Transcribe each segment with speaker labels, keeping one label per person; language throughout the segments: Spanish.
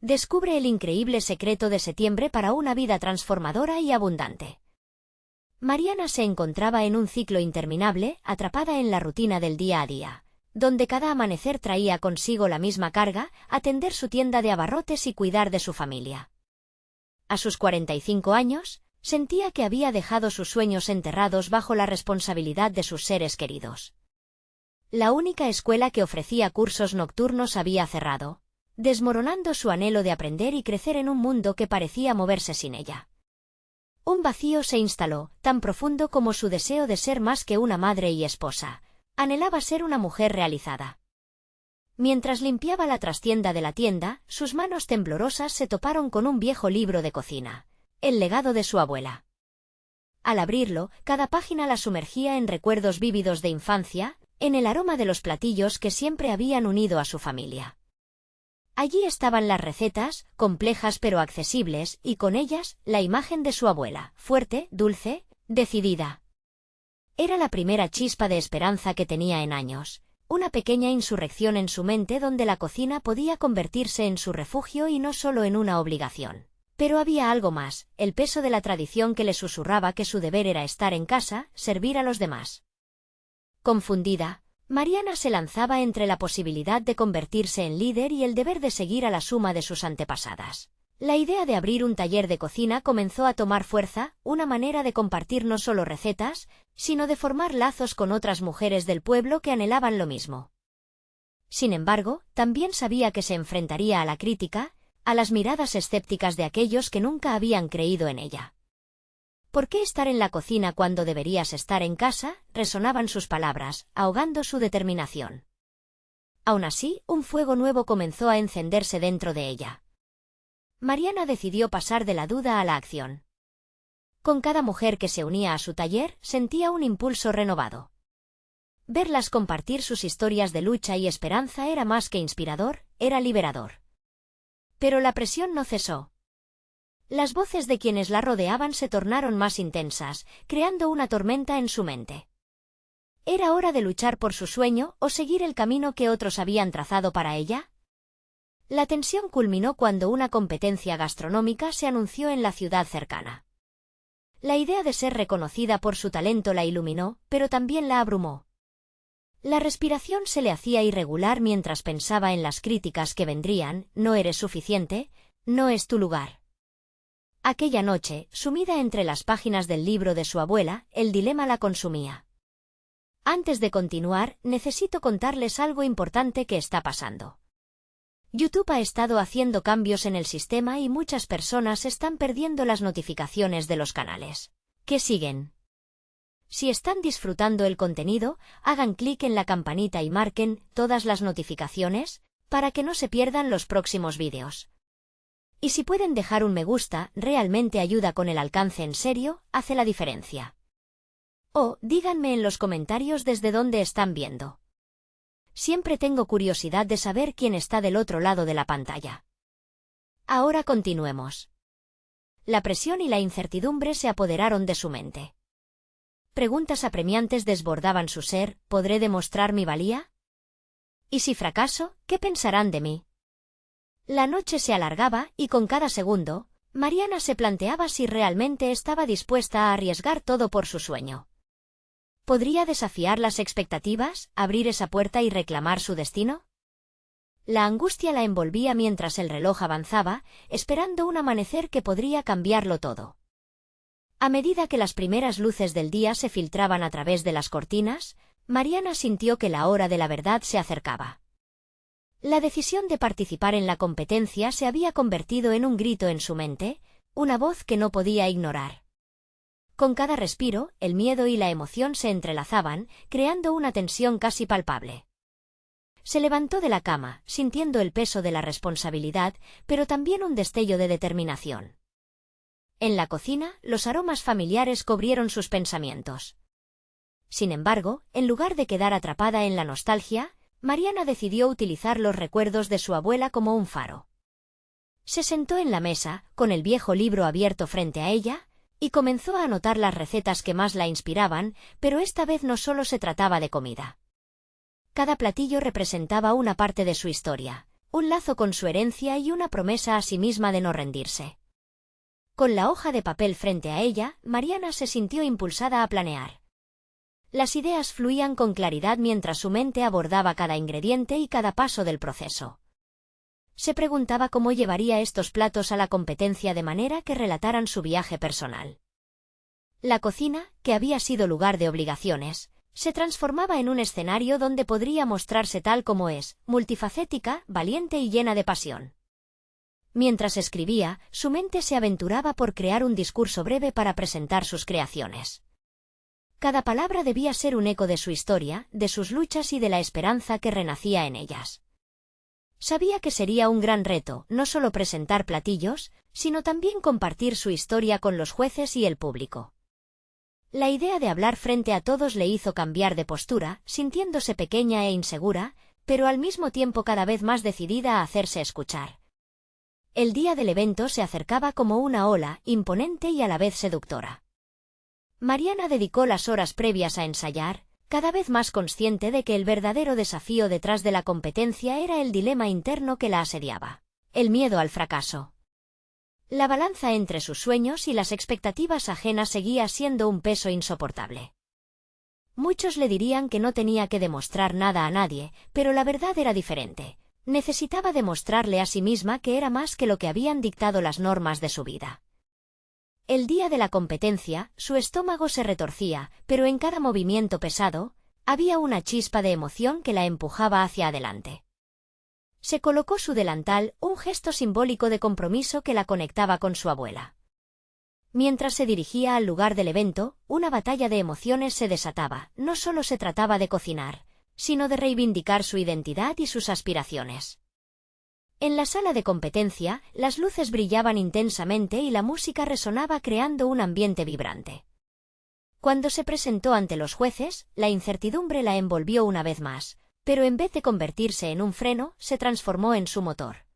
Speaker 1: Descubre el increíble secreto de septiembre para una vida transformadora y abundante. Mariana se encontraba en un ciclo interminable, atrapada en la rutina del día a día, donde cada amanecer traía consigo la misma carga: atender su tienda de abarrotes y cuidar de su familia. A sus 45 años, sentía que había dejado sus sueños enterrados bajo la responsabilidad de sus seres queridos. La única escuela que ofrecía cursos nocturnos había cerrado, desmoronando su anhelo de aprender y crecer en un mundo que parecía moverse sin ella. Un vacío se instaló, tan profundo como su deseo de ser más que una madre y esposa. Anhelaba ser una mujer realizada. Mientras limpiaba la trastienda de la tienda, sus manos temblorosas se toparon con un viejo libro de cocina, el legado de su abuela. Al abrirlo, cada página la sumergía en recuerdos vívidos de infancia, en el aroma de los platillos que siempre habían unido a su familia. Allí estaban las recetas, complejas pero accesibles, y con ellas, la imagen de su abuela, fuerte, dulce, decidida. Era la primera chispa de esperanza que tenía en años, una pequeña insurrección en su mente donde la cocina podía convertirse en su refugio y no solo en una obligación. Pero había algo más: el peso de la tradición que le susurraba que su deber era estar en casa, servir a los demás. Confundida, Mariana se lanzaba entre la posibilidad de convertirse en líder y el deber de seguir a la suma de sus antepasadas. La idea de abrir un taller de cocina comenzó a tomar fuerza, una manera de compartir no solo recetas, sino de formar lazos con otras mujeres del pueblo que anhelaban lo mismo. Sin embargo, también sabía que se enfrentaría a la crítica, a las miradas escépticas de aquellos que nunca habían creído en ella. ¿Por qué estar en la cocina cuando deberías estar en casa?, resonaban sus palabras, ahogando su determinación. Aún así, un fuego nuevo comenzó a encenderse dentro de ella. Mariana decidió pasar de la duda a la acción. Con cada mujer que se unía a su taller, sentía un impulso renovado. Verlas compartir sus historias de lucha y esperanza era más que inspirador, era liberador. Pero la presión no cesó. Las voces de quienes la rodeaban se tornaron más intensas, creando una tormenta en su mente. ¿Era hora de luchar por su sueño o seguir el camino que otros habían trazado para ella? La tensión culminó cuando una competencia gastronómica se anunció en la ciudad cercana. La idea de ser reconocida por su talento la iluminó, pero también la abrumó. La respiración se le hacía irregular mientras pensaba en las críticas que vendrían: no eres suficiente, no es tu lugar. Aquella noche, sumida entre las páginas del libro de su abuela, el dilema la consumía. Antes de continuar, necesito contarles algo importante que está pasando. YouTube ha estado haciendo cambios en el sistema y muchas personas están perdiendo las notificaciones de los canales que siguen. Si están disfrutando el contenido, hagan clic en la campanita y marquen todas las notificaciones para que no se pierdan los próximos vídeos. Y si pueden dejar un me gusta, realmente ayuda con el alcance, en serio, hace la diferencia. O, díganme en los comentarios desde dónde están viendo. Siempre tengo curiosidad de saber quién está del otro lado de la pantalla. Ahora continuemos. La presión y la incertidumbre se apoderaron de su mente. Preguntas apremiantes desbordaban su ser: ¿podré demostrar mi valía? ¿Y si fracaso, qué pensarán de mí? La noche se alargaba, y con cada segundo, Mariana se planteaba si realmente estaba dispuesta a arriesgar todo por su sueño. ¿Podría desafiar las expectativas, abrir esa puerta y reclamar su destino? La angustia la envolvía mientras el reloj avanzaba, esperando un amanecer que podría cambiarlo todo. A medida que las primeras luces del día se filtraban a través de las cortinas, Mariana sintió que la hora de la verdad se acercaba. La decisión de participar en la competencia se había convertido en un grito en su mente, una voz que no podía ignorar. Con cada respiro, el miedo y la emoción se entrelazaban, creando una tensión casi palpable. Se levantó de la cama, sintiendo el peso de la responsabilidad, pero también un destello de determinación. En la cocina, los aromas familiares cubrieron sus pensamientos. Sin embargo, en lugar de quedar atrapada en la nostalgia, Mariana decidió utilizar los recuerdos de su abuela como un faro. Se sentó en la mesa, con el viejo libro abierto frente a ella, y comenzó a anotar las recetas que más la inspiraban, pero esta vez no solo se trataba de comida. Cada platillo representaba una parte de su historia, un lazo con su herencia y una promesa a sí misma de no rendirse. Con la hoja de papel frente a ella, Mariana se sintió impulsada a planear. Las ideas fluían con claridad mientras su mente abordaba cada ingrediente y cada paso del proceso. Se preguntaba cómo llevaría estos platos a la competencia de manera que relataran su viaje personal. La cocina, que había sido lugar de obligaciones, se transformaba en un escenario donde podría mostrarse tal como es, multifacética, valiente y llena de pasión. Mientras escribía, su mente se aventuraba por crear un discurso breve para presentar sus creaciones. Cada palabra debía ser un eco de su historia, de sus luchas y de la esperanza que renacía en ellas. Sabía que sería un gran reto, no solo presentar platillos, sino también compartir su historia con los jueces y el público. La idea de hablar frente a todos le hizo cambiar de postura, sintiéndose pequeña e insegura, pero al mismo tiempo cada vez más decidida a hacerse escuchar. El día del evento se acercaba como una ola, imponente y a la vez seductora. Mariana dedicó las horas previas a ensayar, cada vez más consciente de que el verdadero desafío detrás de la competencia era el dilema interno que la asediaba: el miedo al fracaso. La balanza entre sus sueños y las expectativas ajenas seguía siendo un peso insoportable. Muchos le dirían que no tenía que demostrar nada a nadie, pero la verdad era diferente. Necesitaba demostrarle a sí misma que era más que lo que habían dictado las normas de su vida. El día de la competencia, su estómago se retorcía, pero en cada movimiento pesado, había una chispa de emoción que la empujaba hacia adelante. Se colocó su delantal, un gesto simbólico de compromiso que la conectaba con su abuela. Mientras se dirigía al lugar del evento, una batalla de emociones se desataba. No solo se trataba de cocinar, sino de reivindicar su identidad y sus aspiraciones. En la sala de competencia, las luces brillaban intensamente y la música resonaba creando un ambiente vibrante. Cuando se presentó ante los jueces, la incertidumbre la envolvió una vez más, pero en vez de convertirse en un freno, se transformó en su motor.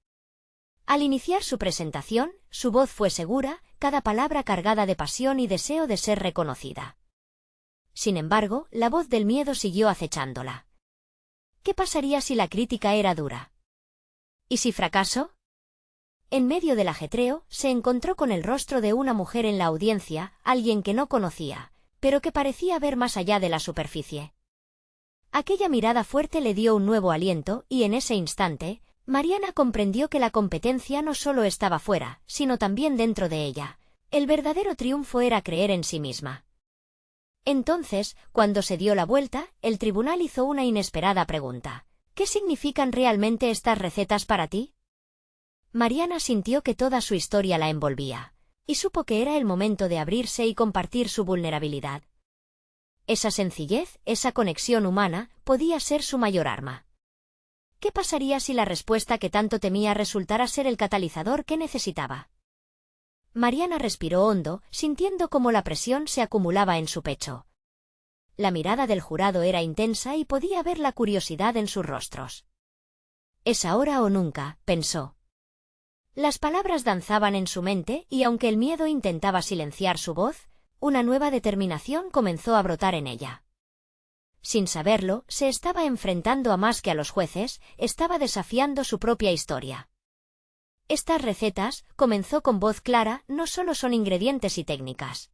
Speaker 1: Al iniciar su presentación, su voz fue segura, cada palabra cargada de pasión y deseo de ser reconocida. Sin embargo, la voz del miedo siguió acechándola. ¿Qué pasaría si la crítica era dura? ¿Y si fracasó? En medio del ajetreo, se encontró con el rostro de una mujer en la audiencia, alguien que no conocía, pero que parecía ver más allá de la superficie. Aquella mirada fuerte le dio un nuevo aliento, y en ese instante, Mariana comprendió que la competencia no solo estaba fuera, sino también dentro de ella. El verdadero triunfo era creer en sí misma. Entonces, cuando se dio la vuelta, el tribunal hizo una inesperada pregunta: ¿qué significan realmente estas recetas para ti? Mariana sintió que toda su historia la envolvía, y supo que era el momento de abrirse y compartir su vulnerabilidad. Esa sencillez, esa conexión humana, podía ser su mayor arma. ¿Qué pasaría si la respuesta que tanto temía resultara ser el catalizador que necesitaba? Mariana respiró hondo, sintiendo cómo la presión se acumulaba en su pecho. La mirada del jurado era intensa y podía ver la curiosidad en sus rostros. «Es ahora o nunca», pensó. Las palabras danzaban en su mente y aunque el miedo intentaba silenciar su voz, una nueva determinación comenzó a brotar en ella. Sin saberlo, se estaba enfrentando a más que a los jueces, estaba desafiando su propia historia. Estas recetas, comenzó con voz clara, no solo son ingredientes y técnicas.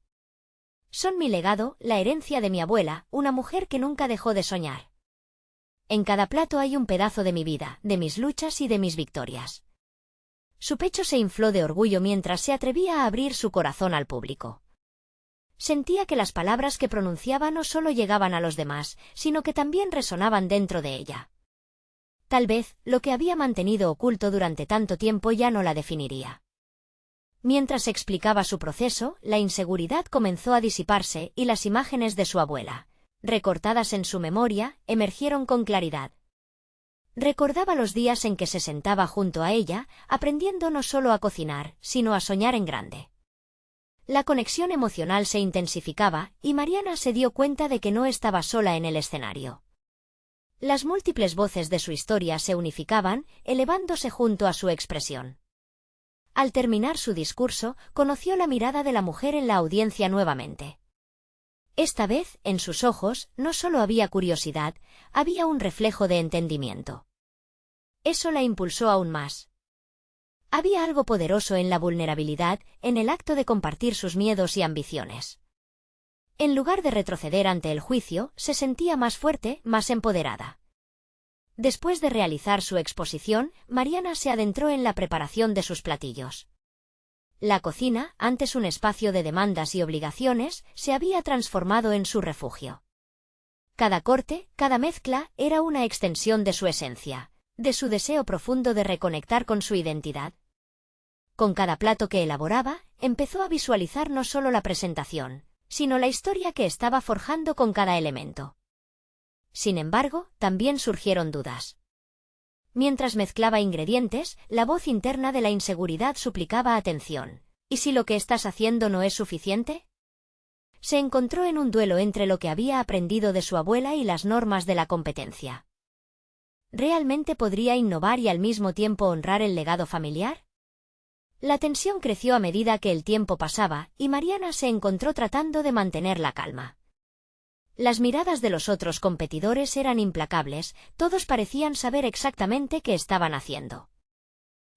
Speaker 1: Son mi legado, la herencia de mi abuela, una mujer que nunca dejó de soñar. En cada plato hay un pedazo de mi vida, de mis luchas y de mis victorias. Su pecho se infló de orgullo mientras se atrevía a abrir su corazón al público. Sentía que las palabras que pronunciaba no solo llegaban a los demás, sino que también resonaban dentro de ella. Tal vez, lo que había mantenido oculto durante tanto tiempo ya no la definiría. Mientras explicaba su proceso, la inseguridad comenzó a disiparse y las imágenes de su abuela, recortadas en su memoria, emergieron con claridad. Recordaba los días en que se sentaba junto a ella, aprendiendo no solo a cocinar, sino a soñar en grande. La conexión emocional se intensificaba, y Mariana se dio cuenta de que no estaba sola en el escenario. Las múltiples voces de su historia se unificaban, elevándose junto a su expresión. Al terminar su discurso, conoció la mirada de la mujer en la audiencia nuevamente. Esta vez, en sus ojos, no solo había curiosidad, había un reflejo de entendimiento. Eso la impulsó aún más. Había algo poderoso en la vulnerabilidad, en el acto de compartir sus miedos y ambiciones. En lugar de retroceder ante el juicio, se sentía más fuerte, más empoderada. Después de realizar su exposición, Mariana se adentró en la preparación de sus platillos. La cocina, antes un espacio de demandas y obligaciones, se había transformado en su refugio. Cada corte, cada mezcla, era una extensión de su esencia, de su deseo profundo de reconectar con su identidad. Con cada plato que elaboraba, empezó a visualizar no solo la presentación, sino la historia que estaba forjando con cada elemento. Sin embargo, también surgieron dudas. Mientras mezclaba ingredientes, la voz interna de la inseguridad suplicaba atención. ¿Y si lo que estás haciendo no es suficiente? Se encontró en un duelo entre lo que había aprendido de su abuela y las normas de la competencia. ¿Realmente podría innovar y al mismo tiempo honrar el legado familiar? La tensión creció a medida que el tiempo pasaba, y Mariana se encontró tratando de mantener la calma. Las miradas de los otros competidores eran implacables, todos parecían saber exactamente qué estaban haciendo.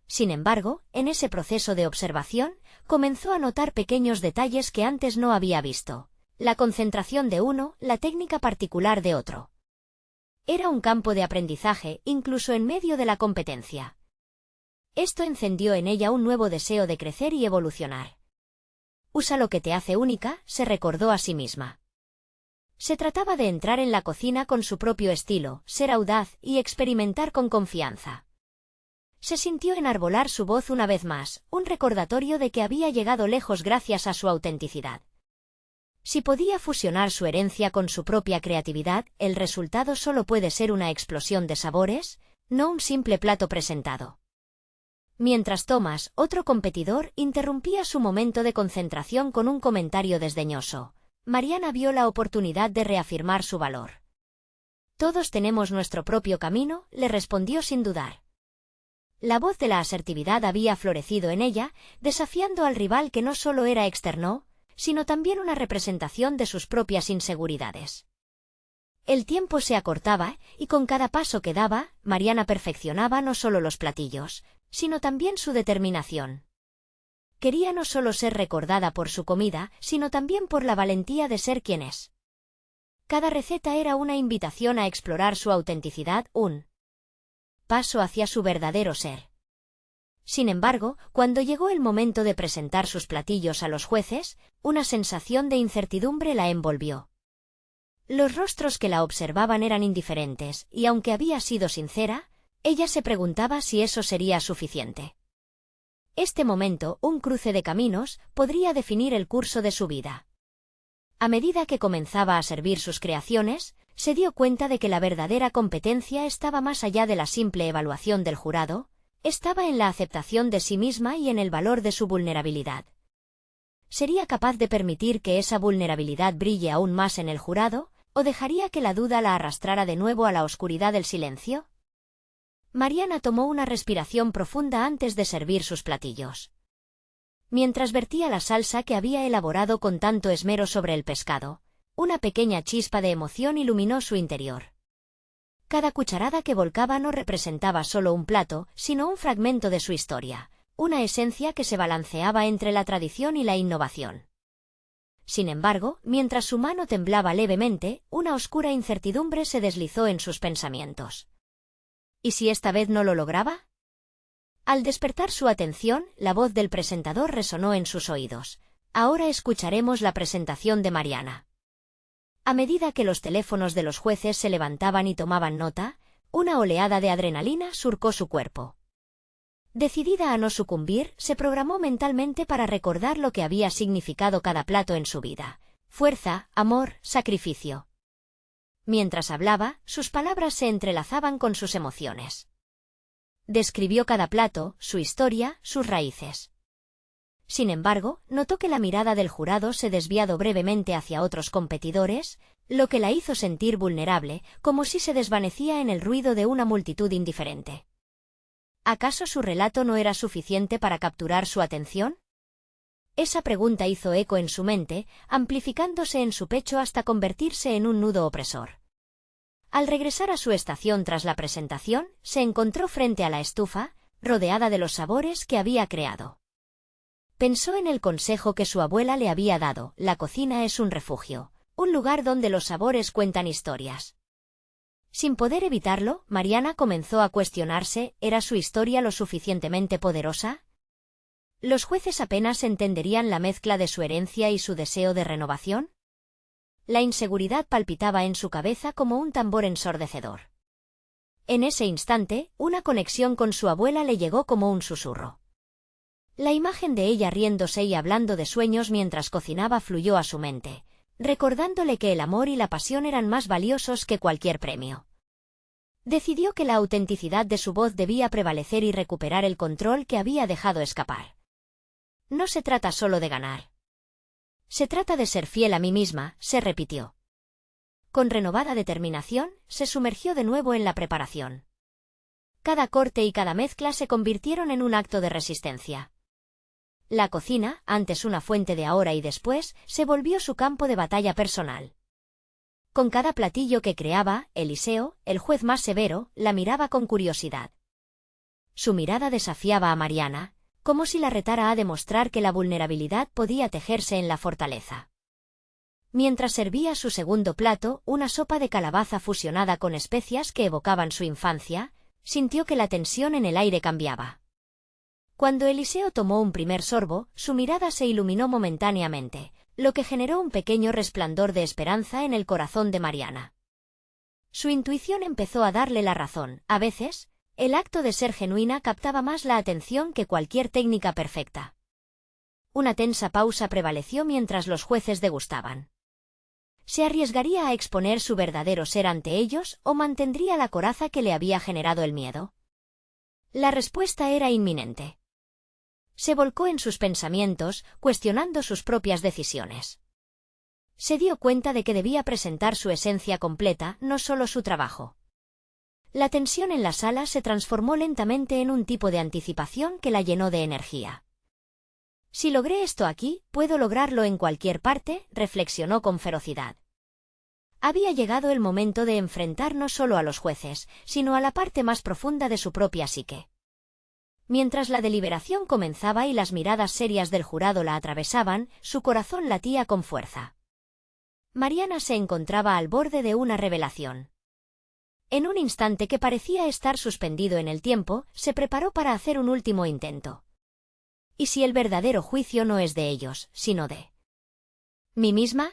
Speaker 1: Sin embargo, en ese proceso de observación, comenzó a notar pequeños detalles que antes no había visto. La concentración de uno, la técnica particular de otro. Era un campo de aprendizaje, incluso en medio de la competencia. Esto encendió en ella un nuevo deseo de crecer y evolucionar. Usa lo que te hace única, se recordó a sí misma. Se trataba de entrar en la cocina con su propio estilo, ser audaz y experimentar con confianza. Se sintió enarbolar su voz una vez más, un recordatorio de que había llegado lejos gracias a su autenticidad. Si podía fusionar su herencia con su propia creatividad, el resultado solo puede ser una explosión de sabores, no un simple plato presentado. Mientras Thomas, otro competidor, interrumpía su momento de concentración con un comentario desdeñoso, Mariana vio la oportunidad de reafirmar su valor. Todos tenemos nuestro propio camino, le respondió sin dudar. La voz de la asertividad había florecido en ella, desafiando al rival que no solo era externo, sino también una representación de sus propias inseguridades. El tiempo se acortaba, y con cada paso que daba, Mariana perfeccionaba no solo los platillos, sino también su determinación. Quería no solo ser recordada por su comida, sino también por la valentía de ser quien es. Cada receta era una invitación a explorar su autenticidad, un paso hacia su verdadero ser. Sin embargo, cuando llegó el momento de presentar sus platillos a los jueces, una sensación de incertidumbre la envolvió. Los rostros que la observaban eran indiferentes, y aunque había sido sincera, ella se preguntaba si eso sería suficiente. Este momento, un cruce de caminos, podría definir el curso de su vida. A medida que comenzaba a servir sus creaciones, se dio cuenta de que la verdadera competencia estaba más allá de la simple evaluación del jurado, estaba en la aceptación de sí misma y en el valor de su vulnerabilidad. ¿Sería capaz de permitir que esa vulnerabilidad brille aún más en el jurado, o dejaría que la duda la arrastrara de nuevo a la oscuridad del silencio? Mariana tomó una respiración profunda antes de servir sus platillos. Mientras vertía la salsa que había elaborado con tanto esmero sobre el pescado, una pequeña chispa de emoción iluminó su interior. Cada cucharada que volcaba no representaba solo un plato, sino un fragmento de su historia, una esencia que se balanceaba entre la tradición y la innovación. Sin embargo, mientras su mano temblaba levemente, una oscura incertidumbre se deslizó en sus pensamientos. ¿Y si esta vez no lo lograba? Al despertar su atención, la voz del presentador resonó en sus oídos. Ahora escucharemos la presentación de Mariana. A medida que los teléfonos de los jueces se levantaban y tomaban nota, una oleada de adrenalina surcó su cuerpo. Decidida a no sucumbir, se programó mentalmente para recordar lo que había significado cada plato en su vida: fuerza, amor, sacrificio. Mientras hablaba, sus palabras se entrelazaban con sus emociones. Describió cada plato, su historia, sus raíces. Sin embargo, notó que la mirada del jurado se desviado brevemente hacia otros competidores, lo que la hizo sentir vulnerable, como si se desvanecía en el ruido de una multitud indiferente. ¿Acaso su relato no era suficiente para capturar su atención? Esa pregunta hizo eco en su mente, amplificándose en su pecho hasta convertirse en un nudo opresor. Al regresar a su estación tras la presentación, se encontró frente a la estufa, rodeada de los sabores que había creado. Pensó en el consejo que su abuela le había dado: la cocina es un refugio, un lugar donde los sabores cuentan historias. Sin poder evitarlo, Mariana comenzó a cuestionarse: ¿era su historia lo suficientemente poderosa? ¿Los jueces apenas entenderían la mezcla de su herencia y su deseo de renovación? La inseguridad palpitaba en su cabeza como un tambor ensordecedor. En ese instante, una conexión con su abuela le llegó como un susurro. La imagen de ella riéndose y hablando de sueños mientras cocinaba fluyó a su mente, recordándole que el amor y la pasión eran más valiosos que cualquier premio. Decidió que la autenticidad de su voz debía prevalecer y recuperar el control que había dejado escapar. No se trata solo de ganar. Se trata de ser fiel a mí misma, se repitió. Con renovada determinación, se sumergió de nuevo en la preparación. Cada corte y cada mezcla se convirtieron en un acto de resistencia. La cocina, antes una fuente de ahora y después, se volvió su campo de batalla personal. Con cada platillo que creaba, Eliseo, el juez más severo, la miraba con curiosidad. Su mirada desafiaba a Mariana, como si la retara a demostrar que la vulnerabilidad podía tejerse en la fortaleza. Mientras servía su segundo plato, una sopa de calabaza fusionada con especias que evocaban su infancia, sintió que la tensión en el aire cambiaba. Cuando Eliseo tomó un primer sorbo, su mirada se iluminó momentáneamente, lo que generó un pequeño resplandor de esperanza en el corazón de Mariana. Su intuición empezó a darle la razón: a veces, el acto de ser genuina captaba más la atención que cualquier técnica perfecta. Una tensa pausa prevaleció mientras los jueces degustaban. ¿Se arriesgaría a exponer su verdadero ser ante ellos o mantendría la coraza que le había generado el miedo? La respuesta era inminente. Se volcó en sus pensamientos, cuestionando sus propias decisiones. Se dio cuenta de que debía presentar su esencia completa, no solo su trabajo. La tensión en la sala se transformó lentamente en un tipo de anticipación que la llenó de energía. Si logré esto aquí, puedo lograrlo en cualquier parte, reflexionó con ferocidad. Había llegado el momento de enfrentar no solo a los jueces, sino a la parte más profunda de su propia psique. Mientras la deliberación comenzaba y las miradas serias del jurado la atravesaban, su corazón latía con fuerza. Mariana se encontraba al borde de una revelación. En un instante que parecía estar suspendido en el tiempo, se preparó para hacer un último intento. ¿Y si el verdadero juicio no es de ellos, sino de mí misma?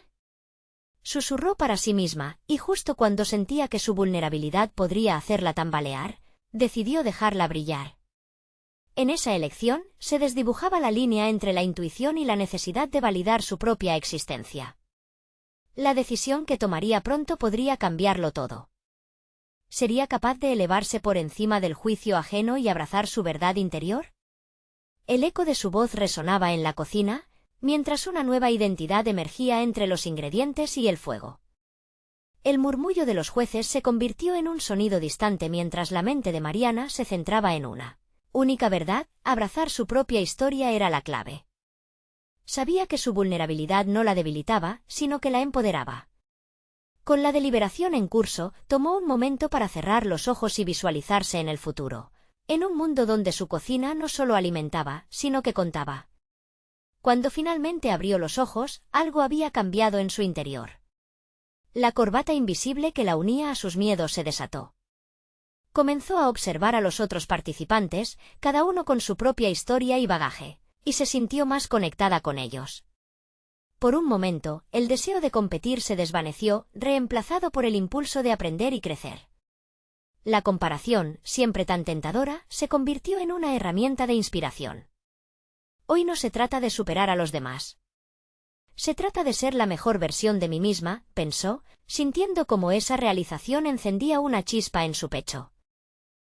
Speaker 1: Susurró para sí misma, y justo cuando sentía que su vulnerabilidad podría hacerla tambalear, decidió dejarla brillar. En esa elección, se desdibujaba la línea entre la intuición y la necesidad de validar su propia existencia. La decisión que tomaría pronto podría cambiarlo todo. ¿Sería capaz de elevarse por encima del juicio ajeno y abrazar su verdad interior? El eco de su voz resonaba en la cocina, mientras una nueva identidad emergía entre los ingredientes y el fuego. El murmullo de los jueces se convirtió en un sonido distante mientras la mente de Mariana se centraba en una única verdad: abrazar su propia historia era la clave. Sabía que su vulnerabilidad no la debilitaba, sino que la empoderaba. Con la deliberación en curso, tomó un momento para cerrar los ojos y visualizarse en el futuro, en un mundo donde su cocina no solo alimentaba, sino que contaba. Cuando finalmente abrió los ojos, algo había cambiado en su interior. La corbata invisible que la unía a sus miedos se desató. Comenzó a observar a los otros participantes, cada uno con su propia historia y bagaje, y se sintió más conectada con ellos. Por un momento, el deseo de competir se desvaneció, reemplazado por el impulso de aprender y crecer. La comparación, siempre tan tentadora, se convirtió en una herramienta de inspiración. Hoy no se trata de superar a los demás. Se trata de ser la mejor versión de mí misma, pensó, sintiendo cómo esa realización encendía una chispa en su pecho.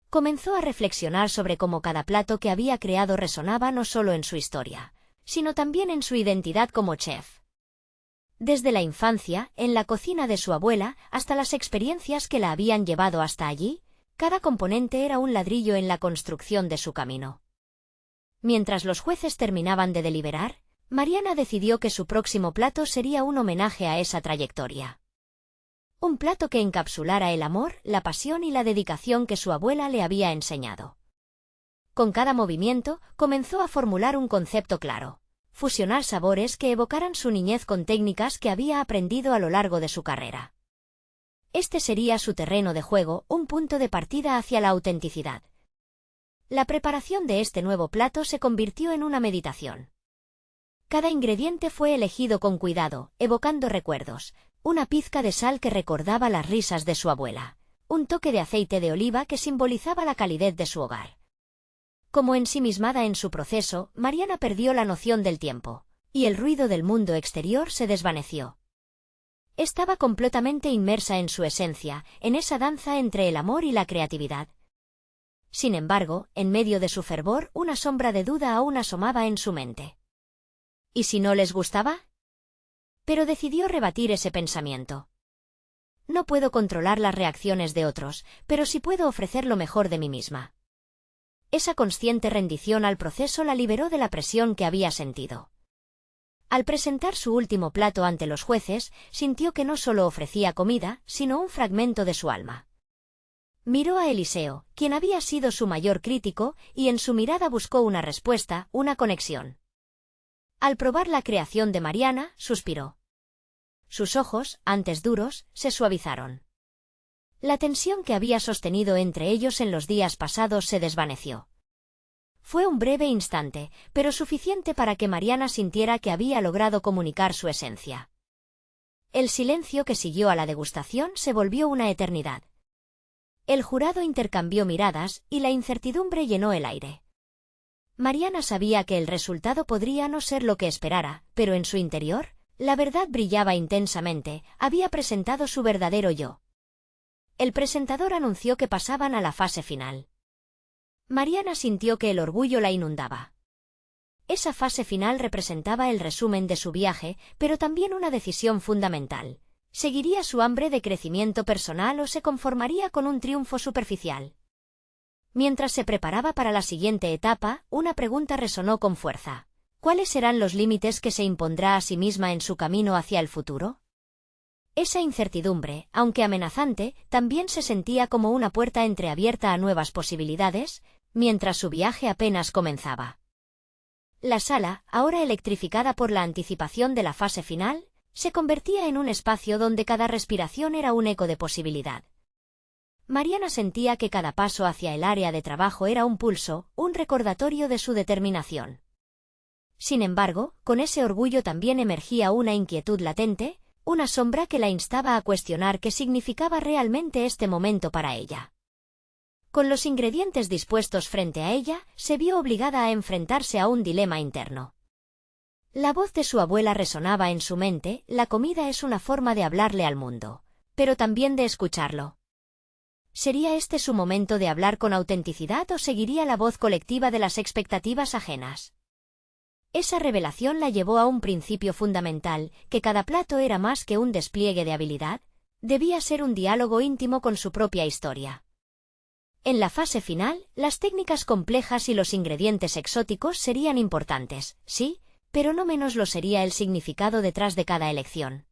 Speaker 1: Comenzó a reflexionar sobre cómo cada plato que había creado resonaba no solo en su historia, sino también en su identidad como chef. Desde la infancia, en la cocina de su abuela, hasta las experiencias que la habían llevado hasta allí, cada componente era un ladrillo en la construcción de su camino. Mientras los jueces terminaban de deliberar, Mariana decidió que su próximo plato sería un homenaje a esa trayectoria. Un plato que encapsulara el amor, la pasión y la dedicación que su abuela le había enseñado. Con cada movimiento, comenzó a formular un concepto claro: fusionar sabores que evocaran su niñez con técnicas que había aprendido a lo largo de su carrera. Este sería su terreno de juego, un punto de partida hacia la autenticidad. La preparación de este nuevo plato se convirtió en una meditación. Cada ingrediente fue elegido con cuidado, evocando recuerdos: una pizca de sal que recordaba las risas de su abuela, un toque de aceite de oliva que simbolizaba la calidez de su hogar. Como ensimismada en su proceso, Mariana perdió la noción del tiempo, y el ruido del mundo exterior se desvaneció. Estaba completamente inmersa en su esencia, en esa danza entre el amor y la creatividad. Sin embargo, en medio de su fervor, una sombra de duda aún asomaba en su mente. ¿Y si no les gustaba? Pero decidió rebatir ese pensamiento. No puedo controlar las reacciones de otros, pero sí puedo ofrecer lo mejor de mí misma. Esa consciente rendición al proceso la liberó de la presión que había sentido. Al presentar su último plato ante los jueces, sintió que no solo ofrecía comida, sino un fragmento de su alma. Miró a Eliseo, quien había sido su mayor crítico, y en su mirada buscó una respuesta, una conexión. Al probar la creación de Mariana, suspiró. Sus ojos, antes duros, se suavizaron. La tensión que había sostenido entre ellos en los días pasados se desvaneció. Fue un breve instante, pero suficiente para que Mariana sintiera que había logrado comunicar su esencia. El silencio que siguió a la degustación se volvió una eternidad. El jurado intercambió miradas, y la incertidumbre llenó el aire. Mariana sabía que el resultado podría no ser lo que esperara, pero en su interior, la verdad brillaba intensamente: había presentado su verdadero yo. El presentador anunció que pasaban a la fase final. Mariana sintió que el orgullo la inundaba. Esa fase final representaba el resumen de su viaje, pero también una decisión fundamental: ¿seguiría su hambre de crecimiento personal o se conformaría con un triunfo superficial? Mientras se preparaba para la siguiente etapa, una pregunta resonó con fuerza: ¿cuáles serán los límites que se impondrá a sí misma en su camino hacia el futuro? Esa incertidumbre, aunque amenazante, también se sentía como una puerta entreabierta a nuevas posibilidades, mientras su viaje apenas comenzaba. La sala, ahora electrificada por la anticipación de la fase final, se convertía en un espacio donde cada respiración era un eco de posibilidad. Mariana sentía que cada paso hacia el área de trabajo era un pulso, un recordatorio de su determinación. Sin embargo, con ese orgullo también emergía una inquietud latente, una sombra que la instaba a cuestionar qué significaba realmente este momento para ella. Con los ingredientes dispuestos frente a ella, se vio obligada a enfrentarse a un dilema interno. La voz de su abuela resonaba en su mente: la comida es una forma de hablarle al mundo, pero también de escucharlo. ¿Sería este su momento de hablar con autenticidad o seguiría la voz colectiva de las expectativas ajenas? Esa revelación la llevó a un principio fundamental: que cada plato era más que un despliegue de habilidad, debía ser un diálogo íntimo con su propia historia. En la fase final, las técnicas complejas y los ingredientes exóticos serían importantes, sí, pero no menos lo sería el significado detrás de cada elección.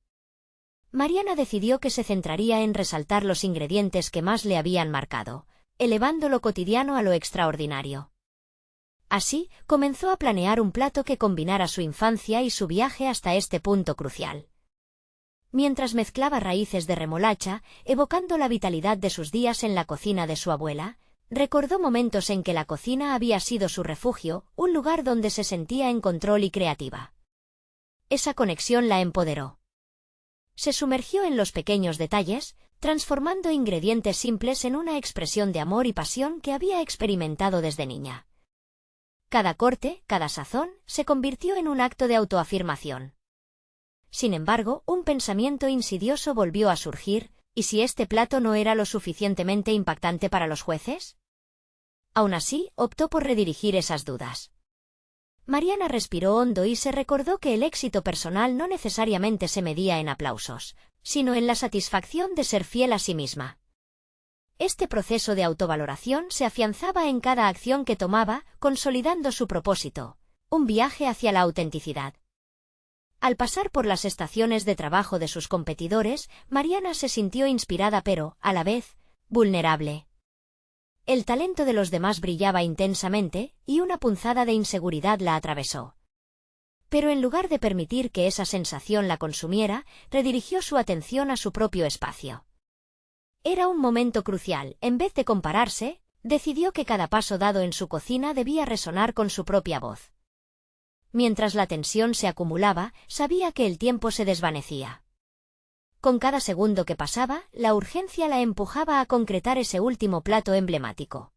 Speaker 1: Mariana decidió que se centraría en resaltar los ingredientes que más le habían marcado, elevando lo cotidiano a lo extraordinario. Así, comenzó a planear un plato que combinara su infancia y su viaje hasta este punto crucial. Mientras mezclaba raíces de remolacha, evocando la vitalidad de sus días en la cocina de su abuela, recordó momentos en que la cocina había sido su refugio, un lugar donde se sentía en control y creativa. Esa conexión la empoderó. Se sumergió en los pequeños detalles, transformando ingredientes simples en una expresión de amor y pasión que había experimentado desde niña. Cada corte, cada sazón, se convirtió en un acto de autoafirmación. Sin embargo, un pensamiento insidioso volvió a surgir: ¿y si este plato no era lo suficientemente impactante para los jueces? Aún así, optó por redirigir esas dudas. Mariana respiró hondo y se recordó que el éxito personal no necesariamente se medía en aplausos, sino en la satisfacción de ser fiel a sí misma. Este proceso de autovaloración se afianzaba en cada acción que tomaba, consolidando su propósito: un viaje hacia la autenticidad. Al pasar por las estaciones de trabajo de sus competidores, Mariana se sintió inspirada pero, a la vez, vulnerable. El talento de los demás brillaba intensamente, y una punzada de inseguridad la atravesó. Pero en lugar de permitir que esa sensación la consumiera, redirigió su atención a su propio espacio. Era un momento crucial. En vez de compararse, decidió que cada paso dado en su cocina debía resonar con su propia voz. Mientras la tensión se acumulaba, sabía que el tiempo se desvanecía. Con cada segundo que pasaba, la urgencia la empujaba a concretar ese último plato emblemático.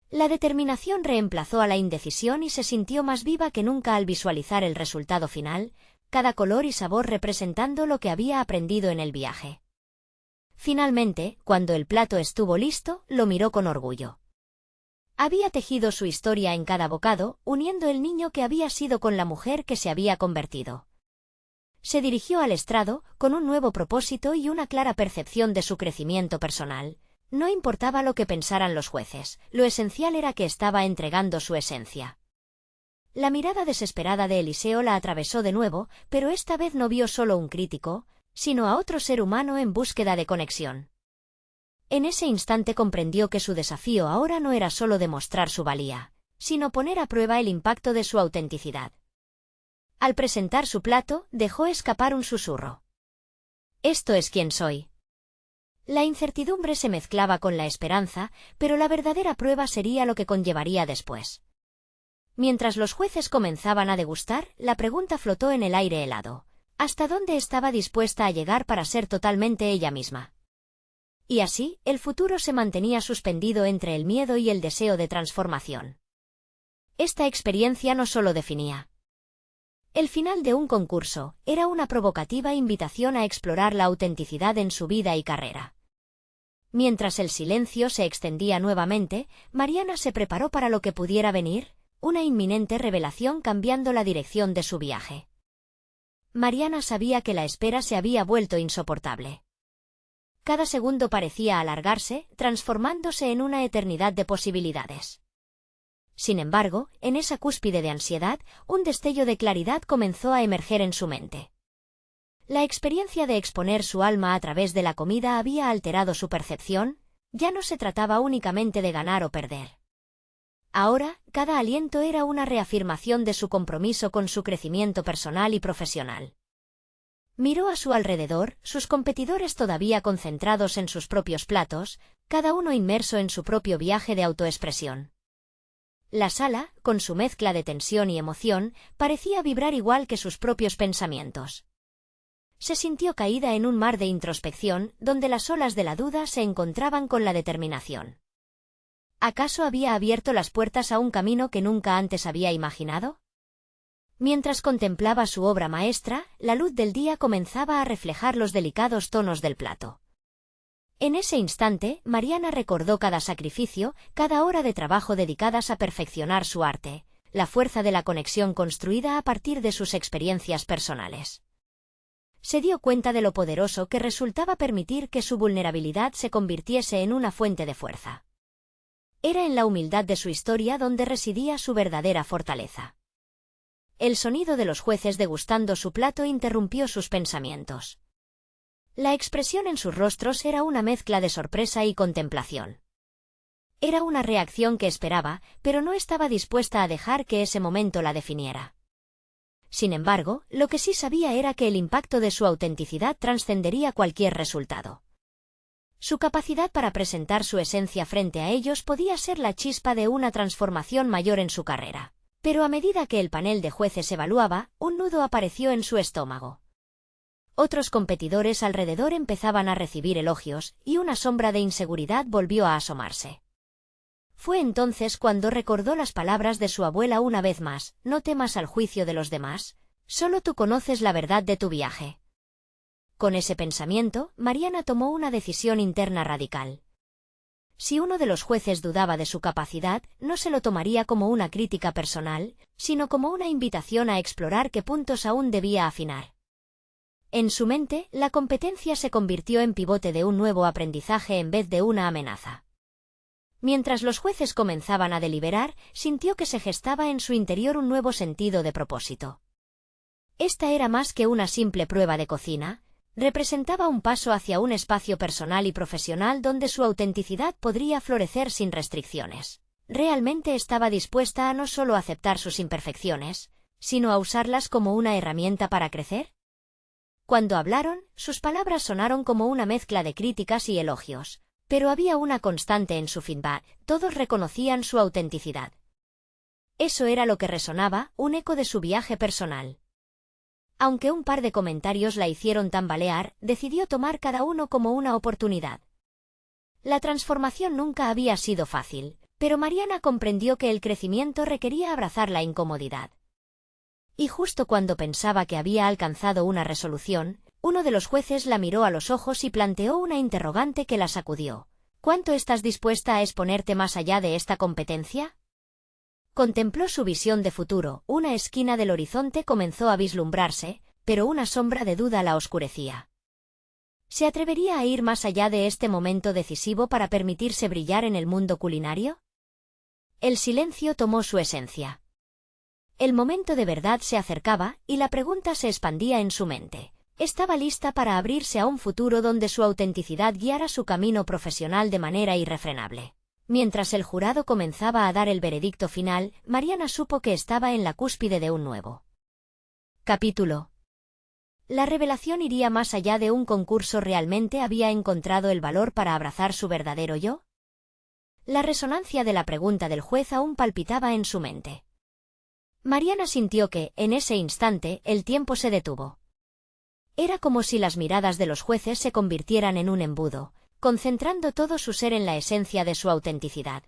Speaker 1: La determinación reemplazó a la indecisión y se sintió más viva que nunca al visualizar el resultado final, cada color y sabor representando lo que había aprendido en el viaje. Finalmente, cuando el plato estuvo listo, lo miró con orgullo. Había tejido su historia en cada bocado, uniendo el niño que había sido con la mujer que se había convertido. Se dirigió al estrado, con un nuevo propósito y una clara percepción de su crecimiento personal. No importaba lo que pensaran los jueces, lo esencial era que estaba entregando su esencia. La mirada desesperada de Eliseo la atravesó de nuevo, pero esta vez no vio solo un crítico, sino a otro ser humano en búsqueda de conexión. En ese instante comprendió que su desafío ahora no era solo demostrar su valía, sino poner a prueba el impacto de su autenticidad. Al presentar su plato, dejó escapar un susurro. «Esto es quien soy». La incertidumbre se mezclaba con la esperanza, pero la verdadera prueba sería lo que conllevaría después. Mientras los jueces comenzaban a degustar, la pregunta flotó en el aire helado. ¿Hasta dónde estaba dispuesta a llegar para ser totalmente ella misma? Y así, el futuro se mantenía suspendido entre el miedo y el deseo de transformación. Esta experiencia no solo definía el final de un concurso, era una provocativa invitación a explorar la autenticidad en su vida y carrera. Mientras el silencio se extendía nuevamente, Mariana se preparó para lo que pudiera venir, una inminente revelación cambiando la dirección de su viaje. Mariana sabía que la espera se había vuelto insoportable. Cada segundo parecía alargarse, transformándose en una eternidad de posibilidades. Sin embargo, en esa cúspide de ansiedad, un destello de claridad comenzó a emerger en su mente. La experiencia de exponer su alma a través de la comida había alterado su percepción, ya no se trataba únicamente de ganar o perder. Ahora, cada aliento era una reafirmación de su compromiso con su crecimiento personal y profesional. Miró a su alrededor, sus competidores todavía concentrados en sus propios platos, cada uno inmerso en su propio viaje de autoexpresión. La sala, con su mezcla de tensión y emoción, parecía vibrar igual que sus propios pensamientos. Se sintió caída en un mar de introspección, donde las olas de la duda se encontraban con la determinación. ¿Acaso había abierto las puertas a un camino que nunca antes había imaginado? Mientras contemplaba su obra maestra, la luz del día comenzaba a reflejar los delicados tonos del plato. En ese instante, Mariana recordó cada sacrificio, cada hora de trabajo dedicadas a perfeccionar su arte, la fuerza de la conexión construida a partir de sus experiencias personales. Se dio cuenta de lo poderoso que resultaba permitir que su vulnerabilidad se convirtiese en una fuente de fuerza. Era en la humildad de su historia donde residía su verdadera fortaleza. El sonido de los jueces degustando su plato interrumpió sus pensamientos. La expresión en sus rostros era una mezcla de sorpresa y contemplación. Era una reacción que esperaba, pero no estaba dispuesta a dejar que ese momento la definiera. Sin embargo, lo que sí sabía era que el impacto de su autenticidad trascendería cualquier resultado. Su capacidad para presentar su esencia frente a ellos podía ser la chispa de una transformación mayor en su carrera. Pero a medida que el panel de jueces evaluaba, un nudo apareció en su estómago. Otros competidores alrededor empezaban a recibir elogios, y una sombra de inseguridad volvió a asomarse. Fue entonces cuando recordó las palabras de su abuela una vez más: «No temas al juicio de los demás, solo tú conoces la verdad de tu viaje». Con ese pensamiento, Mariana tomó una decisión interna radical. Si uno de los jueces dudaba de su capacidad, no se lo tomaría como una crítica personal, sino como una invitación a explorar qué puntos aún debía afinar. En su mente, la competencia se convirtió en pivote de un nuevo aprendizaje en vez de una amenaza. Mientras los jueces comenzaban a deliberar, sintió que se gestaba en su interior un nuevo sentido de propósito. Esta era más que una simple prueba de cocina, representaba un paso hacia un espacio personal y profesional donde su autenticidad podría florecer sin restricciones. Realmente estaba dispuesta a no solo aceptar sus imperfecciones, sino a usarlas como una herramienta para crecer. Cuando hablaron, sus palabras sonaron como una mezcla de críticas y elogios, pero había una constante en su feedback: todos reconocían su autenticidad. Eso era lo que resonaba, un eco de su viaje personal. Aunque un par de comentarios la hicieron tambalear, decidió tomar cada uno como una oportunidad. La transformación nunca había sido fácil, pero Mariana comprendió que el crecimiento requería abrazar la incomodidad. Y justo cuando pensaba que había alcanzado una resolución, uno de los jueces la miró a los ojos y planteó una interrogante que la sacudió. ¿Cuánto estás dispuesta a exponerte más allá de esta competencia? Contempló su visión de futuro, una esquina del horizonte comenzó a vislumbrarse, pero una sombra de duda la oscurecía. ¿Se atrevería a ir más allá de este momento decisivo para permitirse brillar en el mundo culinario? El silencio tomó su esencia. El momento de verdad se acercaba, y la pregunta se expandía en su mente. Estaba lista para abrirse a un futuro donde su autenticidad guiara su camino profesional de manera irrefrenable. Mientras el jurado comenzaba a dar el veredicto final, Mariana supo que estaba en la cúspide de un nuevo capítulo. La revelación iría más allá de un concurso. ¿Realmente había encontrado el valor para abrazar su verdadero yo? La resonancia de la pregunta del juez aún palpitaba en su mente. Mariana sintió que, en ese instante, el tiempo se detuvo. Era como si las miradas de los jueces se convirtieran en un embudo, concentrando todo su ser en la esencia de su autenticidad.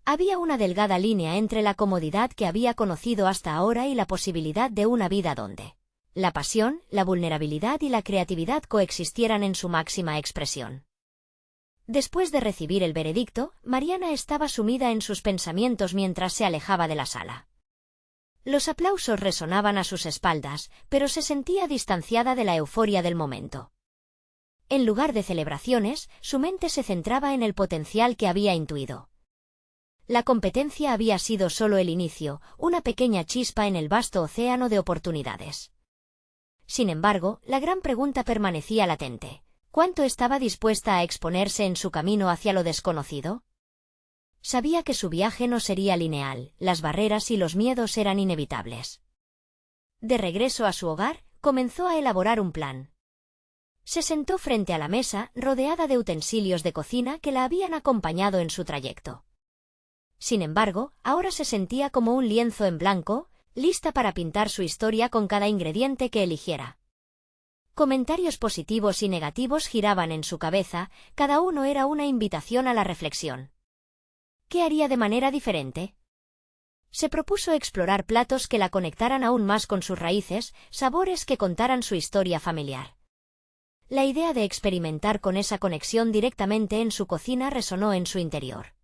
Speaker 1: Había una delgada línea entre la comodidad que había conocido hasta ahora y la posibilidad de una vida donde la pasión, la vulnerabilidad y la creatividad coexistieran en su máxima expresión. Después de recibir el veredicto, Mariana estaba sumida en sus pensamientos mientras se alejaba de la sala. Los aplausos resonaban a sus espaldas, pero se sentía distanciada de la euforia del momento. En lugar de celebraciones, su mente se centraba en el potencial que había intuido. La competencia había sido solo el inicio, una pequeña chispa en el vasto océano de oportunidades. Sin embargo, la gran pregunta permanecía latente. ¿Cuánto estaba dispuesta a exponerse en su camino hacia lo desconocido? Sabía que su viaje no sería lineal, las barreras y los miedos eran inevitables. De regreso a su hogar, comenzó a elaborar un plan. Se sentó frente a la mesa, rodeada de utensilios de cocina que la habían acompañado en su trayecto. Sin embargo, ahora se sentía como un lienzo en blanco, lista para pintar su historia con cada ingrediente que eligiera. Comentarios positivos y negativos giraban en su cabeza, cada uno era una invitación a la reflexión. ¿Qué haría de manera diferente? Se propuso explorar platos que la conectaran aún más con sus raíces, sabores que contaran su historia familiar. La idea de experimentar con esa conexión directamente en su cocina resonó en su interior.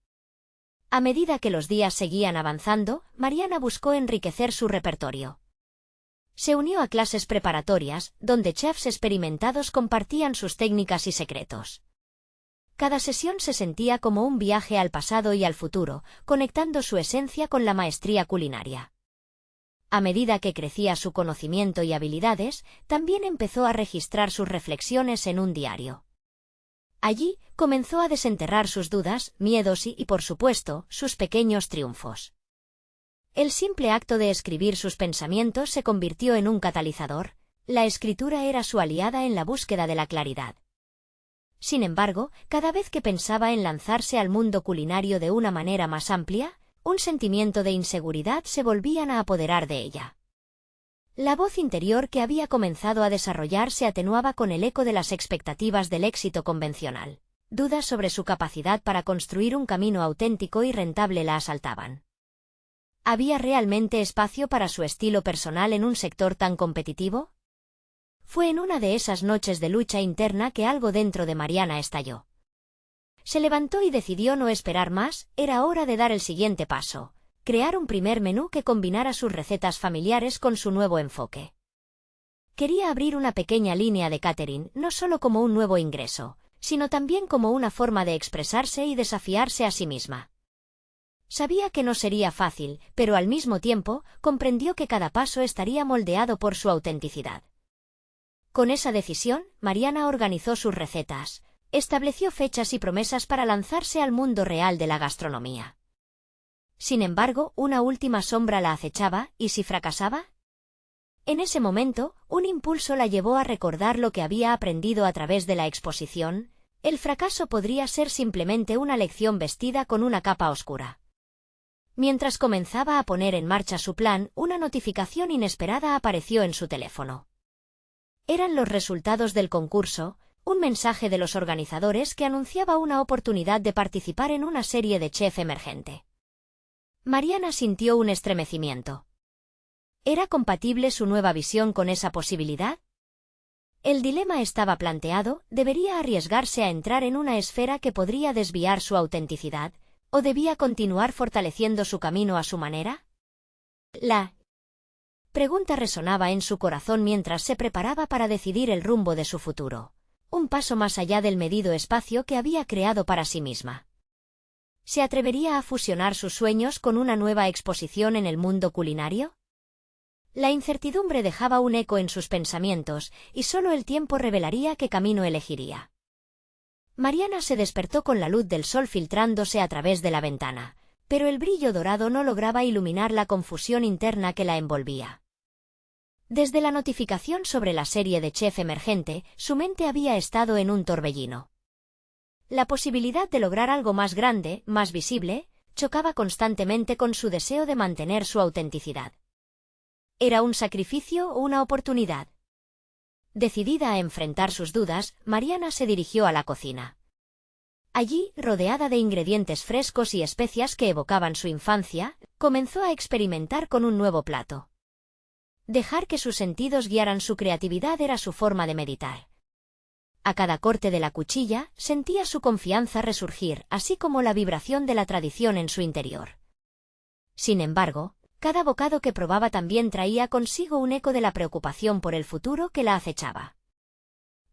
Speaker 1: A medida que los días seguían avanzando, Mariana buscó enriquecer su repertorio. Se unió a clases preparatorias, donde chefs experimentados compartían sus técnicas y secretos. Cada sesión se sentía como un viaje al pasado y al futuro, conectando su esencia con la maestría culinaria. A medida que crecía su conocimiento y habilidades, también empezó a registrar sus reflexiones en un diario. Allí, comenzó a desenterrar sus dudas, miedos y, por supuesto, sus pequeños triunfos. El simple acto de escribir sus pensamientos se convirtió en un catalizador. La escritura era su aliada en la búsqueda de la claridad. Sin embargo, cada vez que pensaba en lanzarse al mundo culinario de una manera más amplia, un sentimiento de inseguridad se volvían a apoderar de ella. La voz interior que había comenzado a desarrollar se atenuaba con el eco de las expectativas del éxito convencional. Dudas sobre su capacidad para construir un camino auténtico y rentable la asaltaban. ¿Había realmente espacio para su estilo personal en un sector tan competitivo? Fue en una de esas noches de lucha interna que algo dentro de Mariana estalló. Se levantó y decidió no esperar más, era hora de dar el siguiente paso, crear un primer menú que combinara sus recetas familiares con su nuevo enfoque. Quería abrir una pequeña línea de catering, no solo como un nuevo ingreso, sino también como una forma de expresarse y desafiarse a sí misma. Sabía que no sería fácil, pero al mismo tiempo, comprendió que cada paso estaría moldeado por su autenticidad. Con esa decisión, Mariana organizó sus recetas, estableció fechas y promesas para lanzarse al mundo real de la gastronomía. Sin embargo, una última sombra la acechaba, ¿y si fracasaba? En ese momento, un impulso la llevó a recordar lo que había aprendido a través de la exposición. El fracaso podría ser simplemente una lección vestida con una capa oscura. Mientras comenzaba a poner en marcha su plan, una notificación inesperada apareció en su teléfono. Eran los resultados del concurso, un mensaje de los organizadores que anunciaba una oportunidad de participar en una serie de chef emergente. Mariana sintió un estremecimiento. ¿Era compatible su nueva visión con esa posibilidad? El dilema estaba planteado: ¿debería arriesgarse a entrar en una esfera que podría desviar su autenticidad, o debía continuar fortaleciendo su camino a su manera? La pregunta resonaba en su corazón mientras se preparaba para decidir el rumbo de su futuro, un paso más allá del medido espacio que había creado para sí misma. ¿Se atrevería a fusionar sus sueños con una nueva exposición en el mundo culinario? La incertidumbre dejaba un eco en sus pensamientos, y solo el tiempo revelaría qué camino elegiría. Mariana se despertó con la luz del sol filtrándose a través de la ventana, pero el brillo dorado no lograba iluminar la confusión interna que la envolvía. Desde la notificación sobre la serie de chef emergente, su mente había estado en un torbellino. La posibilidad de lograr algo más grande, más visible, chocaba constantemente con su deseo de mantener su autenticidad. ¿Era un sacrificio o una oportunidad? Decidida a enfrentar sus dudas, Mariana se dirigió a la cocina. Allí, rodeada de ingredientes frescos y especias que evocaban su infancia, comenzó a experimentar con un nuevo plato. Dejar que sus sentidos guiaran su creatividad era su forma de meditar. A cada corte de la cuchilla, sentía su confianza resurgir, así como la vibración de la tradición en su interior. Sin embargo, cada bocado que probaba también traía consigo un eco de la preocupación por el futuro que la acechaba.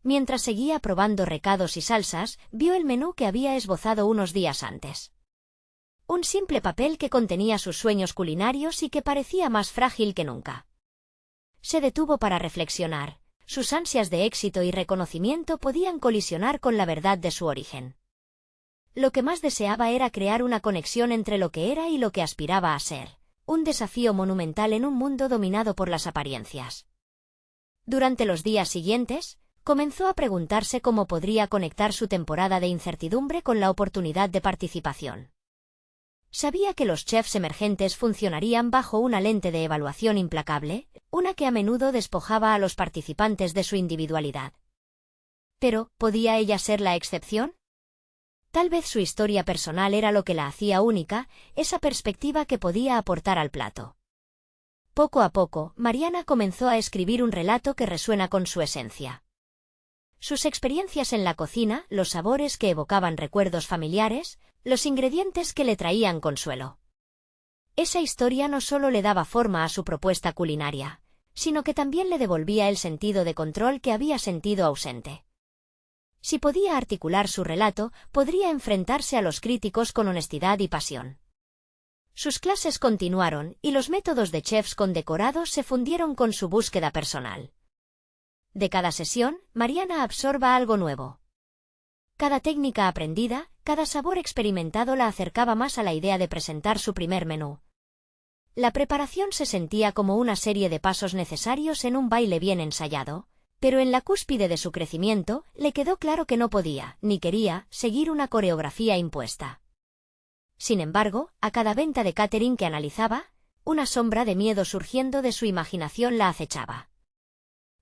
Speaker 1: Mientras seguía probando recados y salsas, vio el menú que había esbozado unos días antes. Un simple papel que contenía sus sueños culinarios y que parecía más frágil que nunca. Se detuvo para reflexionar. Sus ansias de éxito y reconocimiento podían colisionar con la verdad de su origen. Lo que más deseaba era crear una conexión entre lo que era y lo que aspiraba a ser. Un desafío monumental en un mundo dominado por las apariencias. Durante los días siguientes, comenzó a preguntarse cómo podría conectar su temporada de incertidumbre con la oportunidad de participación. Sabía que los chefs emergentes funcionarían bajo una lente de evaluación implacable, una que a menudo despojaba a los participantes de su individualidad. Pero, ¿podía ella ser la excepción? Tal vez su historia personal era lo que la hacía única, esa perspectiva que podía aportar al plato. Poco a poco, Mariana comenzó a escribir un relato que resuena con su esencia. Sus experiencias en la cocina, los sabores que evocaban recuerdos familiares, los ingredientes que le traían consuelo. Esa historia no solo le daba forma a su propuesta culinaria, sino que también le devolvía el sentido de control que había sentido ausente. Si podía articular su relato, podría enfrentarse a los críticos con honestidad y pasión. Sus clases continuaron, y los métodos de chefs condecorados se fundieron con su búsqueda personal. De cada sesión, Mariana absorba algo nuevo. Cada técnica aprendida, cada sabor experimentado la acercaba más a la idea de presentar su primer menú. La preparación se sentía como una serie de pasos necesarios en un baile bien ensayado, pero en la cúspide de su crecimiento, le quedó claro que no podía, ni quería, seguir una coreografía impuesta. Sin embargo, a cada venta de catering que analizaba, una sombra de miedo surgiendo de su imaginación la acechaba.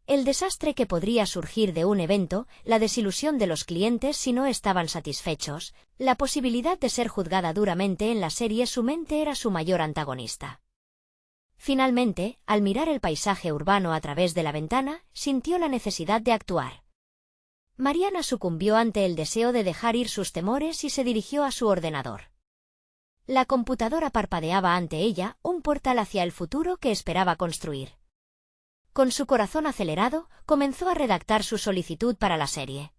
Speaker 1: El desastre que podría surgir de un evento, la desilusión de los clientes si no estaban satisfechos, la posibilidad de ser juzgada duramente en la serie. Su mente era su mayor antagonista. Finalmente, al mirar el paisaje urbano a través de la ventana, sintió la necesidad de actuar. Mariana sucumbió ante el deseo de dejar ir sus temores y se dirigió a su ordenador. La computadora parpadeaba ante ella, un portal hacia el futuro que esperaba construir. Con su corazón acelerado, comenzó a redactar su solicitud para la serie.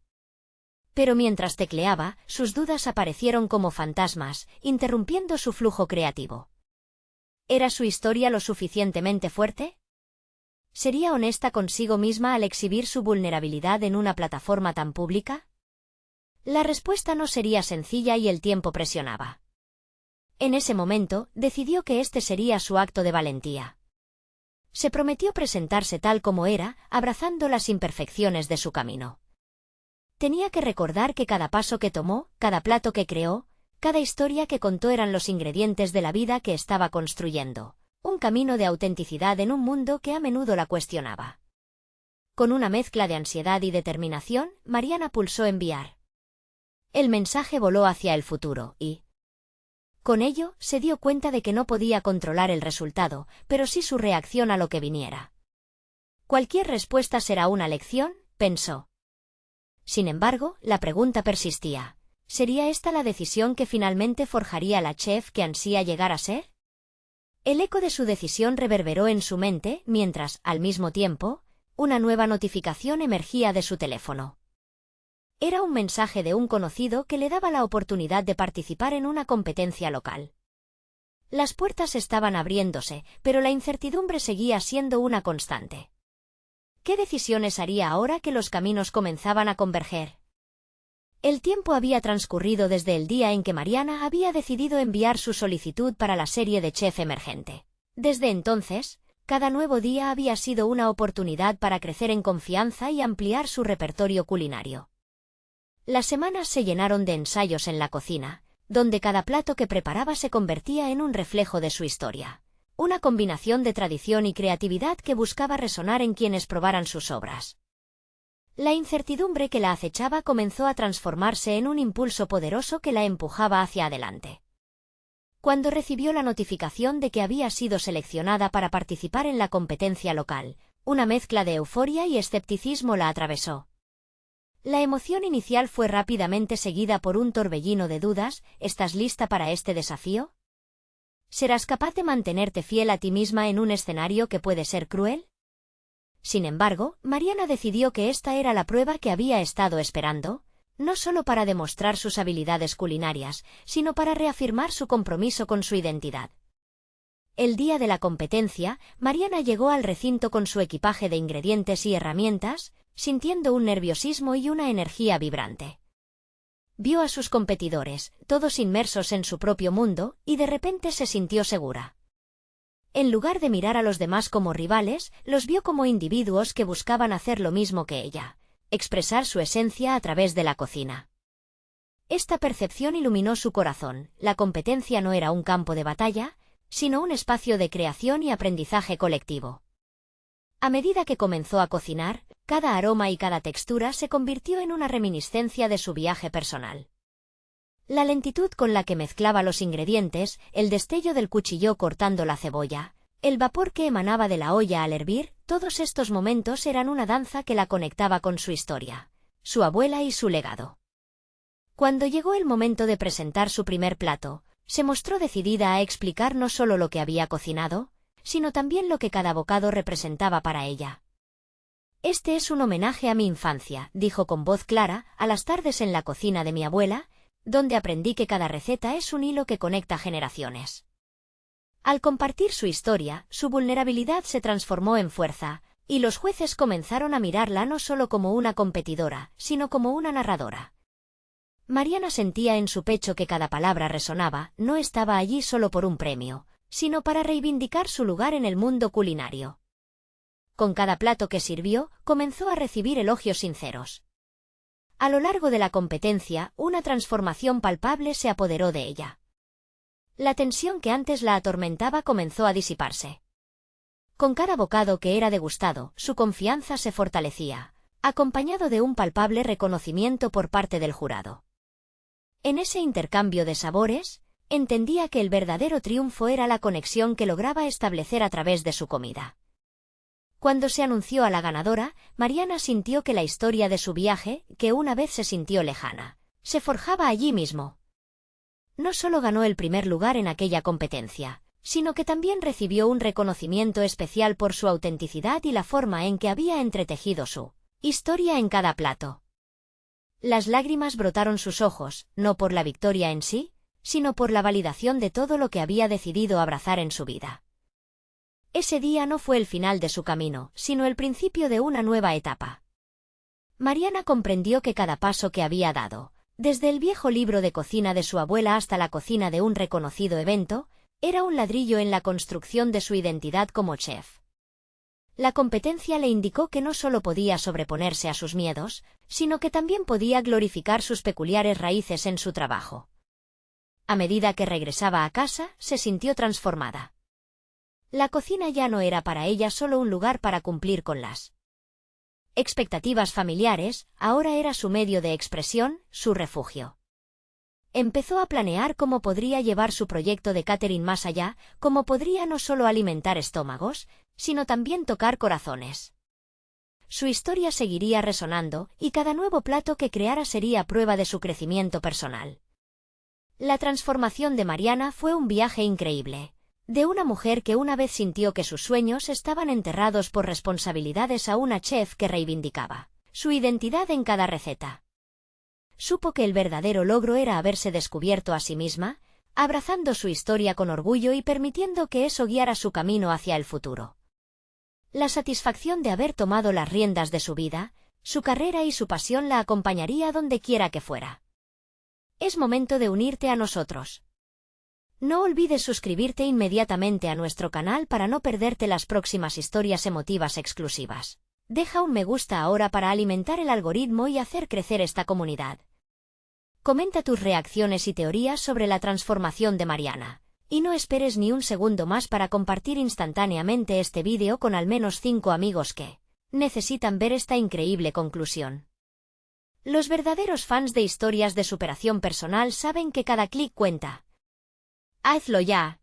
Speaker 1: Pero mientras tecleaba, sus dudas aparecieron como fantasmas, interrumpiendo su flujo creativo. ¿Era su historia lo suficientemente fuerte? ¿Sería honesta consigo misma al exhibir su vulnerabilidad en una plataforma tan pública? La respuesta no sería sencilla y el tiempo presionaba. En ese momento, decidió que este sería su acto de valentía. Se prometió presentarse tal como era, abrazando las imperfecciones de su camino. Tenía que recordar que cada paso que tomó, cada plato que creó, cada historia que contó eran los ingredientes de la vida que estaba construyendo, un camino de autenticidad en un mundo que a menudo la cuestionaba. Con una mezcla de ansiedad y determinación, Mariana pulsó enviar. El mensaje voló hacia el futuro y, con ello, se dio cuenta de que no podía controlar el resultado, pero sí su reacción a lo que viniera. Cualquier respuesta será una lección, pensó. Sin embargo, la pregunta persistía. ¿Sería esta la decisión que finalmente forjaría la chef que ansía llegar a ser? El eco de su decisión reverberó en su mente mientras, al mismo tiempo, una nueva notificación emergía de su teléfono. Era un mensaje de un conocido que le daba la oportunidad de participar en una competencia local. Las puertas estaban abriéndose, pero la incertidumbre seguía siendo una constante. ¿Qué decisiones haría ahora que los caminos comenzaban a converger? El tiempo había transcurrido desde el día en que Mariana había decidido enviar su solicitud para la serie de Chef Emergente. Desde entonces, cada nuevo día había sido una oportunidad para crecer en confianza y ampliar su repertorio culinario. Las semanas se llenaron de ensayos en la cocina, donde cada plato que preparaba se convertía en un reflejo de su historia, una combinación de tradición y creatividad que buscaba resonar en quienes probaran sus obras. La incertidumbre que la acechaba comenzó a transformarse en un impulso poderoso que la empujaba hacia adelante. Cuando recibió la notificación de que había sido seleccionada para participar en la competencia local, una mezcla de euforia y escepticismo la atravesó. La emoción inicial fue rápidamente seguida por un torbellino de dudas. ¿Estás lista para este desafío? ¿Serás capaz de mantenerte fiel a ti misma en un escenario que puede ser cruel? Sin embargo, Mariana decidió que esta era la prueba que había estado esperando, no solo para demostrar sus habilidades culinarias, sino para reafirmar su compromiso con su identidad. El día de la competencia, Mariana llegó al recinto con su equipaje de ingredientes y herramientas, sintiendo un nerviosismo y una energía vibrante. Vio a sus competidores, todos inmersos en su propio mundo, y de repente se sintió segura. En lugar de mirar a los demás como rivales, los vio como individuos que buscaban hacer lo mismo que ella, expresar su esencia a través de la cocina. Esta percepción iluminó su corazón. La competencia no era un campo de batalla, sino un espacio de creación y aprendizaje colectivo. A medida que comenzó a cocinar, cada aroma y cada textura se convirtió en una reminiscencia de su viaje personal. La lentitud con la que mezclaba los ingredientes, el destello del cuchillo cortando la cebolla, el vapor que emanaba de la olla al hervir, todos estos momentos eran una danza que la conectaba con su historia, su abuela y su legado. Cuando llegó el momento de presentar su primer plato, se mostró decidida a explicar no solo lo que había cocinado, sino también lo que cada bocado representaba para ella. Este es un homenaje a mi infancia, dijo con voz clara, a las tardes en la cocina de mi abuela, donde aprendí que cada receta es un hilo que conecta generaciones. Al compartir su historia, su vulnerabilidad se transformó en fuerza, y los jueces comenzaron a mirarla no solo como una competidora, sino como una narradora. Mariana sentía en su pecho que cada palabra resonaba, no estaba allí solo por un premio, sino para reivindicar su lugar en el mundo culinario. Con cada plato que sirvió, comenzó a recibir elogios sinceros. A lo largo de la competencia, una transformación palpable se apoderó de ella. La tensión que antes la atormentaba comenzó a disiparse. Con cada bocado que era degustado, su confianza se fortalecía, acompañado de un palpable reconocimiento por parte del jurado. En ese intercambio de sabores, entendía que el verdadero triunfo era la conexión que lograba establecer a través de su comida. Cuando se anunció a la ganadora, Mariana sintió que la historia de su viaje, que una vez se sintió lejana, se forjaba allí mismo. No solo ganó el primer lugar en aquella competencia, sino que también recibió un reconocimiento especial por su autenticidad y la forma en que había entretejido su historia en cada plato. Las lágrimas brotaron sus ojos, no por la victoria en sí, sino por la validación de todo lo que había decidido abrazar en su vida. Ese día no fue el final de su camino, sino el principio de una nueva etapa. Mariana comprendió que cada paso que había dado, desde el viejo libro de cocina de su abuela hasta la cocina de un reconocido evento, era un ladrillo en la construcción de su identidad como chef. La competencia le indicó que no solo podía sobreponerse a sus miedos, sino que también podía glorificar sus peculiares raíces en su trabajo. A medida que regresaba a casa, se sintió transformada. La cocina ya no era para ella solo un lugar para cumplir con las expectativas familiares, ahora era su medio de expresión, su refugio. Empezó a planear cómo podría llevar su proyecto de catering más allá, cómo podría no solo alimentar estómagos, sino también tocar corazones. Su historia seguiría resonando, y cada nuevo plato que creara sería prueba de su crecimiento personal. La transformación de Mariana fue un viaje increíble. De una mujer que una vez sintió que sus sueños estaban enterrados por responsabilidades a una chef que reivindicaba su identidad en cada receta. Supo que el verdadero logro era haberse descubierto a sí misma, abrazando su historia con orgullo y permitiendo que eso guiara su camino hacia el futuro. La satisfacción de haber tomado las riendas de su vida, su carrera y su pasión la acompañaría donde quiera que fuera. Es momento de unirte a nosotros. No olvides suscribirte inmediatamente a nuestro canal para no perderte las próximas historias emotivas exclusivas. Deja un me gusta ahora para alimentar el algoritmo y hacer crecer esta comunidad. Comenta tus reacciones y teorías sobre la transformación de Mariana. Y no esperes ni un segundo más para compartir instantáneamente este vídeo con al menos 5 amigos que necesitan ver esta increíble conclusión. Los verdaderos fans de historias de superación personal saben que cada clic cuenta. ¡Hazlo ya!